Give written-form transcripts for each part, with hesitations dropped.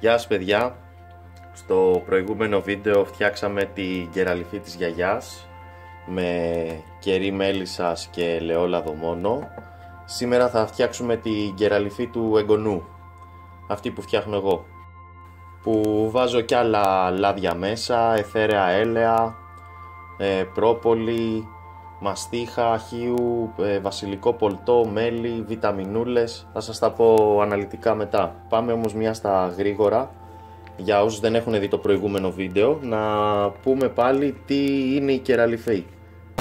Γεια σας παιδιά, στο προηγούμενο βίντεο φτιάξαμε την κεραλιφή της γιαγιάς με κερί μέλισσας και ελαιόλαδο μόνο. Σήμερα θα φτιάξουμε την κεραλιφή του εγγονού, αυτή που φτιάχνω εγώ, που βάζω κι άλλα λάδια μέσα, αιθέραια έλαια, πρόπολη, μαστίχα, χείου, βασιλικό πολτό, μέλι, βιταμινούλες. Θα σας τα πω αναλυτικά μετά. Πάμε όμως μια στα γρήγορα. Για όσους δεν έχουν δει το προηγούμενο βίντεο, να πούμε πάλι τι είναι η κεραλιφή.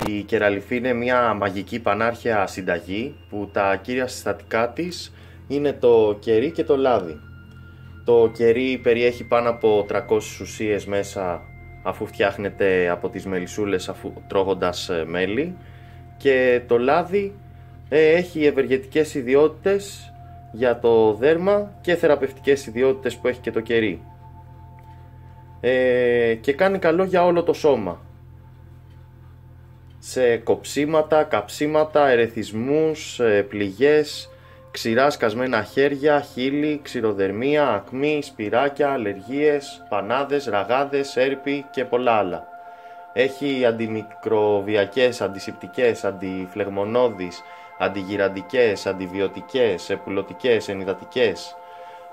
Η κεραλιφή είναι μια μαγική πανάρχαια συνταγή που τα κύρια συστατικά της είναι το κερί και το λάδι. Το κερί περιέχει πάνω από 300 ουσίες μέσα, αφού φτιάχνεται από τις μελισσούλες τρώγοντας μέλι, και το λάδι έχει ευεργετικές ιδιότητες για το δέρμα και θεραπευτικές ιδιότητες που έχει και το κερί, και κάνει καλό για όλο το σώμα, σε κοψίματα, καψίματα, ερεθισμούς, πληγές, ξηρά σκασμένα χέρια, χείλη, ξηροδερμία, ακμή, σπυράκια, αλλεργίες, πανάδες, ραγάδες, έρπη και πολλά άλλα. Έχει αντιμικροβιακές, αντισηπτικές, αντιφλεγμονώδεις, αντιγυραντικές, αντιβιωτικές, επουλωτικές, ενυδατικές,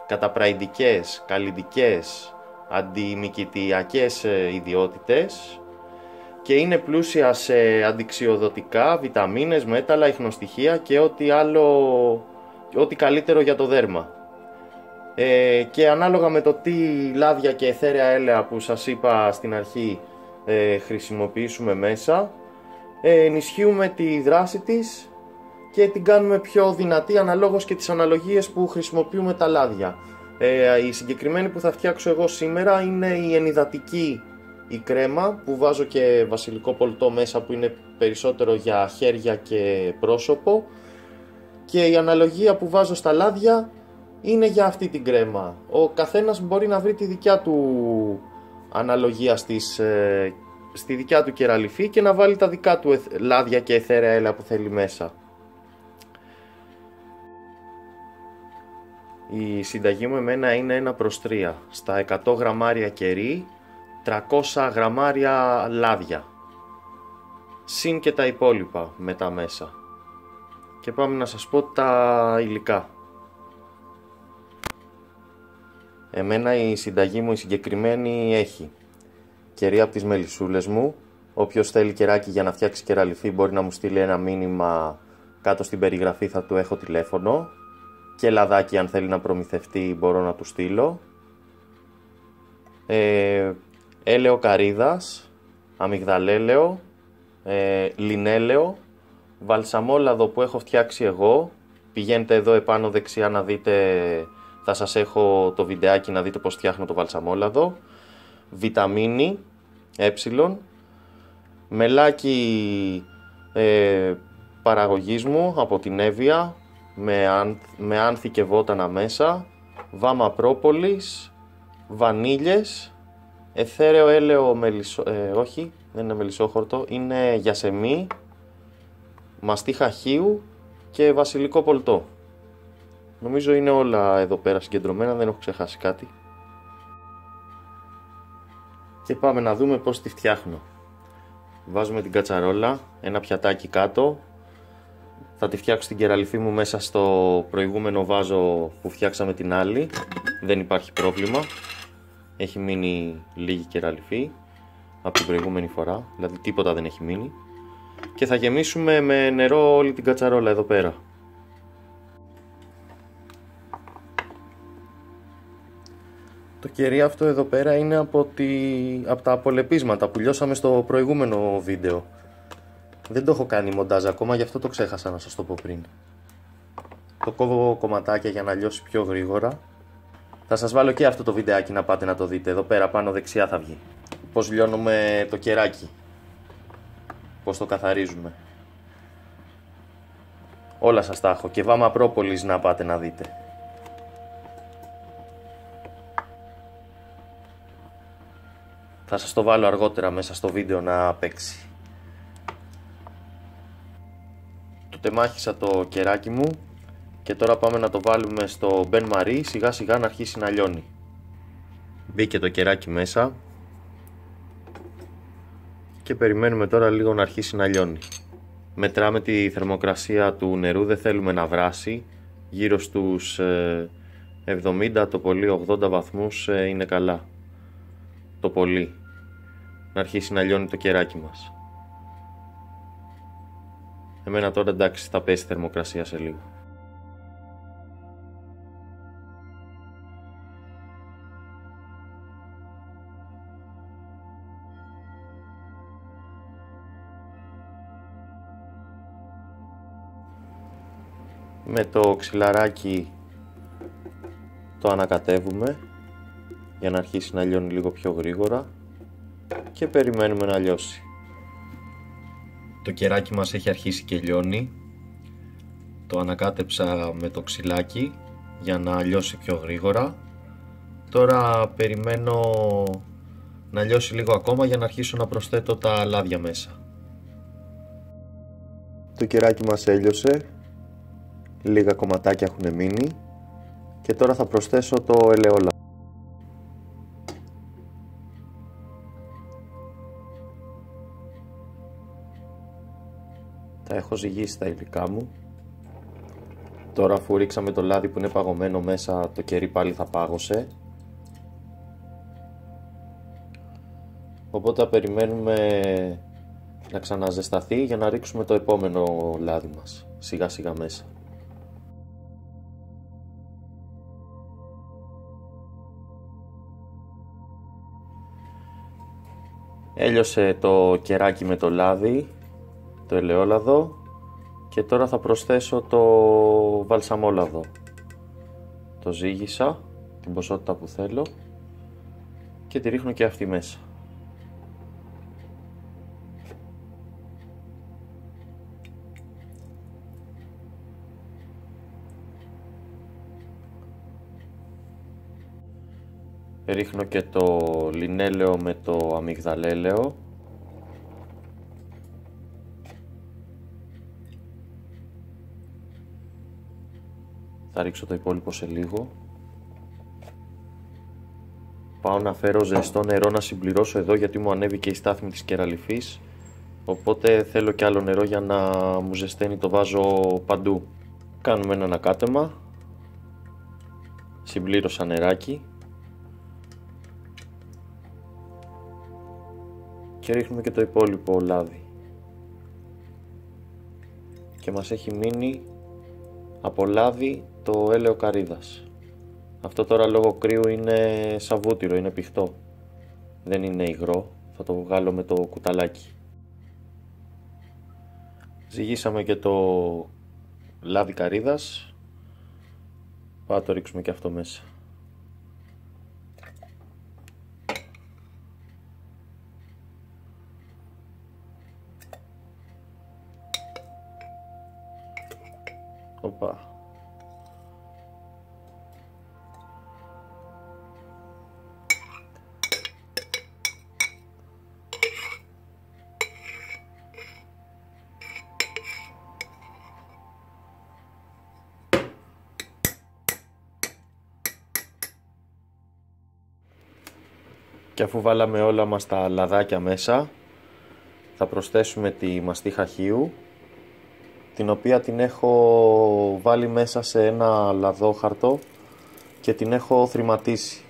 καταπραϊντικές, καλλυντικές, αντιμικητιακές ιδιότητες, και είναι πλούσια σε αντιξιοδοτικά, βιταμίνες, μέταλλα, ιχνοστοιχεία και ό,τι καλύτερο για το δέρμα. Και ανάλογα με το τι λάδια και αιθέραια έλαια που σας είπα στην αρχή χρησιμοποιήσουμε μέσα, ενισχύουμε τη δράση της και την κάνουμε πιο δυνατή αναλόγως και τις αναλογίες που χρησιμοποιούμε τα λάδια. Η συγκεκριμένη που θα φτιάξω εγώ σήμερα είναι η ενυδατική, η κρέμα, που βάζω και βασιλικό πολτό μέσα, που είναι περισσότερο για χέρια και πρόσωπο, και η αναλογία που βάζω στα λάδια είναι για αυτή την κρέμα. Ο καθένας μπορεί να βρει τη δικιά του αναλογία στη δικιά του κεραλιφή και να βάλει τα δικά του λάδια και αιθέραια έλαια που θέλει μέσα. Η συνταγή μου εμένα είναι 1:3. Στα 100 γραμμάρια κερί, 300 γραμμάρια λάδια, συν και τα υπόλοιπα μετά μέσα. Και πάμε να σας πω τα υλικά. Εμένα η συνταγή μου η συγκεκριμένη έχει κερί από τις μελισσούλες μου. Όποιος θέλει κεράκι για να φτιάξει κεραλιφή μπορεί να μου στείλει ένα μήνυμα κάτω στην περιγραφή, θα του έχω τηλέφωνο. Και λαδάκι, αν θέλει να προμηθευτεί, μπορώ να του στείλω. Έλαιο καρύδας, αμυγδαλέλαιο, λινέλαιο, βαλσαμόλαδο που έχω φτιάξει εγώ. Πηγαίνετε εδώ επάνω δεξιά να δείτε, θα σας έχω το βιντεάκι να δείτε πως φτιάχνω το βαλσαμόλαδο. Βιταμίνη μελάκι παραγωγής μου από την Εύβοια, με άνθη και βότανα μέσα, βάμα πρόπολης, βανίλιες, αιθέραιο έλαιο όχι, δεν είναι μελισσόχορτο, είναι γιασεμί, μαστίχα χείου και βασιλικό πολτό. Νομίζω είναι όλα εδώ πέρα συγκεντρωμένα, δεν έχω ξεχάσει κάτι. Και πάμε να δούμε πώς τη φτιάχνω. Βάζουμε την κατσαρόλα, ένα πιατάκι κάτω. Θα τη φτιάξω την κεραλιφή μου μέσα στο προηγούμενο βάζο που φτιάξαμε την άλλη. Δεν υπάρχει πρόβλημα. Έχει μείνει λίγη κεραλιφή από την προηγούμενη φορά, δηλαδή τίποτα δεν έχει μείνει. Και θα γεμίσουμε με νερό όλη την κατσαρόλα εδώ πέρα. Το κερί αυτό εδώ πέρα είναι από τα απολεπίσματα που λιώσαμε στο προηγούμενο βίντεο. Δεν το έχω κάνει μοντάζ ακόμα, γι' αυτό το ξέχασα να σας το πω πριν. Το κόβω κομματάκια για να λιώσει πιο γρήγορα. Θα σας βάλω και αυτό το βιντεάκι να πάτε να το δείτε. Εδώ πέρα πάνω δεξιά θα βγει. Πώς λιώνουμε το κεράκι. Πώς το καθαρίζουμε. Όλα σας τα έχω. Και βάμα πρόπολης να πάτε να δείτε. Θα σας το βάλω αργότερα μέσα στο βίντεο να παίξει. Το τεμάχισα το κεράκι μου και τώρα πάμε να το βάλουμε στο μπεν μαρί, σιγά σιγά να αρχίσει να λιώνει. Μπήκε το κεράκι μέσα και περιμένουμε τώρα λίγο να αρχίσει να λιώνει. Μετράμε τη θερμοκρασία του νερού, δεν θέλουμε να βράσει. Γύρω στους 70, το πολύ 80 βαθμούς είναι καλά. Το πολύ. Να αρχίσει να λιώνει το κεράκι μας. Εμένα τώρα εντάξει θα πέσει η θερμοκρασία σε λίγο. Με το ξυλαράκι το ανακατεύουμε για να αρχίσει να λιώνει λίγο πιο γρήγορα και περιμένουμε να λιώσει. Το κεράκι μας έχει αρχίσει και λιώνει. Το ανακάτεψα με το ξυλάκι για να λιώσει πιο γρήγορα. Τώρα περιμένω να λιώσει λίγο ακόμα για να αρχίσω να προσθέτω τα λάδια μέσα. Το κεράκι μας έλειωσε. Λίγα κομματάκια έχουν μείνει και τώρα θα προσθέσω το ελαιόλαδο. Τα έχω ζυγίσει τα υλικά μου. Τώρα αφού ρίξαμε το λάδι που είναι παγωμένο μέσα, το κερί πάλι θα πάγωσε. Οπότε περιμένουμε να ξαναζεσταθεί για να ρίξουμε το επόμενο λάδι μας σιγά σιγά μέσα. Έλειωσε το κεράκι με το λάδι, το ελαιόλαδο και τώρα θα προσθέσω το βαλσαμόλαδο. Το ζύγισα, την ποσότητα που θέλω και τη ρίχνω και αυτή μέσα. Ρίχνω και το λινέλαιο με το αμυγδαλέλαιο. Θα ρίξω το υπόλοιπο σε λίγο. Πάω να φέρω ζεστό νερό να συμπληρώσω εδώ γιατί μου ανέβηκε η στάθμη της κεραλιφής. Οπότε θέλω και άλλο νερό για να μου ζεσταίνει το βάζο παντού. Κάνουμε ένα ανακάτεμα. Συμπλήρωσα νεράκι. Και ρίχνουμε και το υπόλοιπο λάδι. Και μας έχει μείνει από λάδι το έλαιο καρύδας. Αυτό τώρα λόγω κρύου είναι σαβούτυρο, είναι πηχτό. Δεν είναι υγρό, θα το βγάλω με το κουταλάκι. Ζυγίσαμε και το λάδι καρύδας. Πάμε να το ρίξουμε και αυτό μέσα. Οπα. Και αφού βάλαμε όλα μας τα λαδάκια μέσα, θα προσθέσουμε τη μαστίχα χείου, την οποία την έχω βάλει μέσα σε ένα λαδόχαρτο και την έχω θρηματίσει.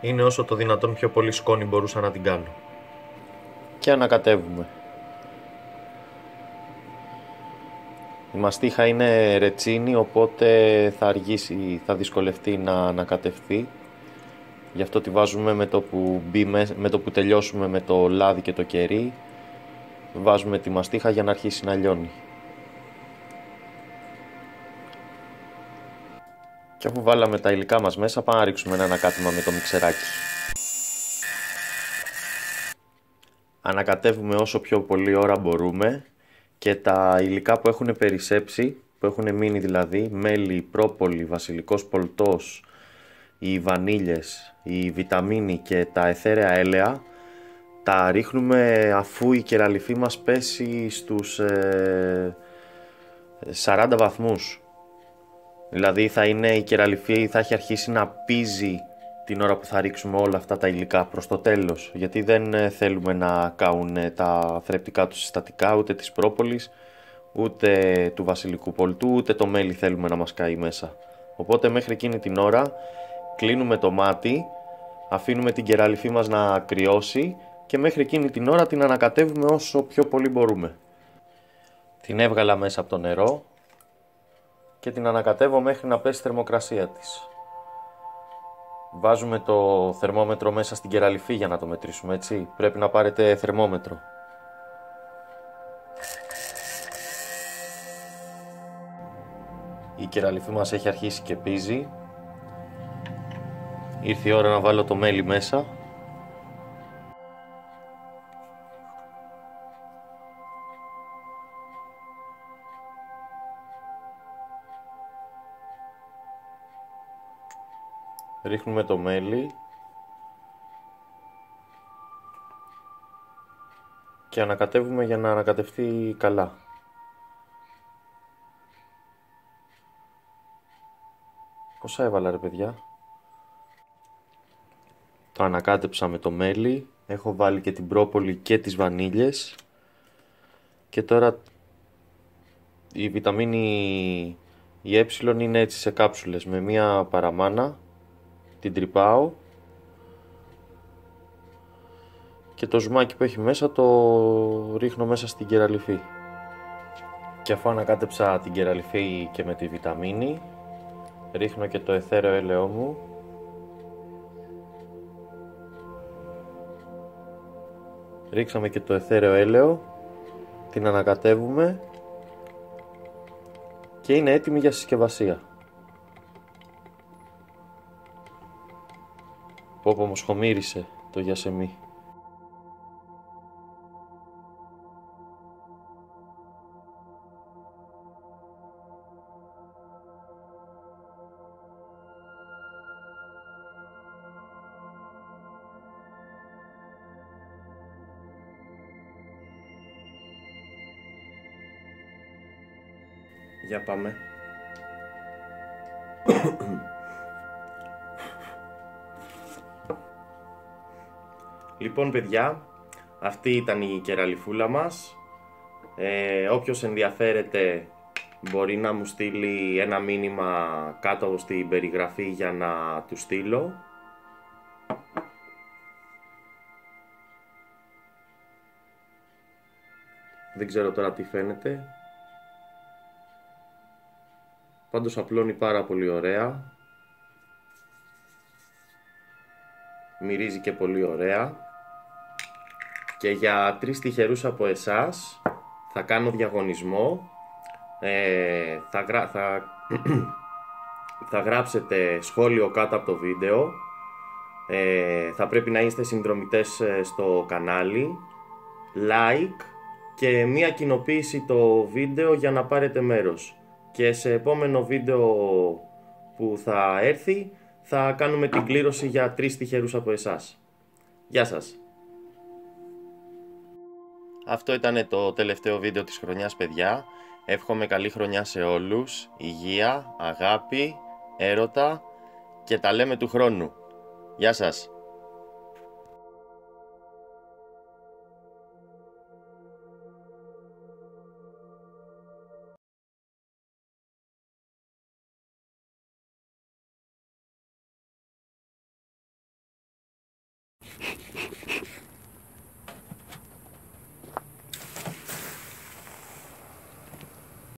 Είναι όσο το δυνατόν πιο πολύ σκόνη μπορούσα να την κάνω. Και ανακατεύουμε. Η μαστίχα είναι ρετσίνη, οπότε θα αργήσει, θα δυσκολευτεί να ανακατευθεί. Γι' αυτό τη βάζουμε με το που τελειώσουμε με το λάδι και το κερί. Βάζουμε τη μαστίχα για να αρχίσει να λιώνει. Και αφού βάλαμε τα υλικά μας μέσα, πάμε να ρίξουμε ένα ανακάτεμα με το μιξεράκι. Ανακατεύουμε όσο πιο πολλή ώρα μπορούμε και τα υλικά που έχουν περισσέψει, που έχουν μείνει δηλαδή, μέλι, πρόπολη, βασιλικός πολτός οι βανίλιες, η βιταμίνη και τα αιθέραια έλαια τα ρίχνουμε αφού η κεραλιφή μας πέσει στους 40 βαθμούς. Δηλαδή η κεραλιφή θα έχει αρχίσει να πίζει την ώρα που θα ρίξουμε όλα αυτά τα υλικά προς το τέλος, γιατί δεν θέλουμε να καούν τα θρεπτικά του συστατικά, ούτε της πρόπολης, ούτε του βασιλικού πολτού, ούτε το μέλι θέλουμε να μας καεί μέσα. Οπότε μέχρι εκείνη την ώρα κλείνουμε το μάτι, αφήνουμε την κεραλιφή μας να κρυώσει και μέχρι εκείνη την ώρα την ανακατεύουμε όσο πιο πολύ μπορούμε. Την έβγαλα μέσα από το νερό και την ανακατεύω μέχρι να πέσει η θερμοκρασία της. Βάζουμε το θερμόμετρο μέσα στην κεραλιφή για να το μετρήσουμε, έτσι. Πρέπει να πάρετε θερμόμετρο. Η κεραλιφή μας έχει αρχίσει και πίζει. Ήρθε η ώρα να βάλω το μέλι μέσα. Ρίχνουμε το μέλι και ανακατεύουμε για να ανακατευτεί καλά. Πόσα έβαλα ρε παιδιά? Το ανακάτεψα με το μέλι, έχω βάλει και την πρόπολη και τις βανίλιες και τώρα η βιταμίνη η ε είναι έτσι σε κάψουλες με μία παραμάνα, την τρυπάω και το ζουμάκι που έχει μέσα το ρίχνω μέσα στην κεραλιφή. Και αφού ανακάτεψα την κεραλιφή και με τη βιταμίνη, ρίχνω και το αιθέρεο έλαιό μου. Ρίξαμε και το αιθέρεο έλαιο, την ανακατεύουμε και είναι έτοιμη για συσκευασία. Πω όμως χωμύρισε το γιασεμί. Για πάμε. Λοιπόν παιδιά, αυτή ήταν η κεραλιφούλα μας. Όποιος ενδιαφέρεται μπορεί να μου στείλει ένα μήνυμα κάτω στην περιγραφή για να του στείλω. Δεν ξέρω τώρα τι φαίνεται. Πάντως απλώνει πάρα πολύ ωραία. Μυρίζει και πολύ ωραία. Και για 3 τυχερούς από εσάς θα κάνω διαγωνισμό. Θα γράψετε σχόλιο κάτω από το βίντεο. Θα πρέπει να είστε συνδρομητές στο κανάλι. Like και μία κοινοποίηση το βίντεο για να πάρετε μέρος. Και σε επόμενο βίντεο που θα έρθει θα κάνουμε την κλήρωση για 3 τυχερούς από εσάς. Γεια σας! Αυτό ήταν το τελευταίο βίντεο της χρονιάς παιδιά. Εύχομαι καλή χρονιά σε όλους, υγεία, αγάπη, έρωτα και τα λέμε του χρόνου. Γεια σας!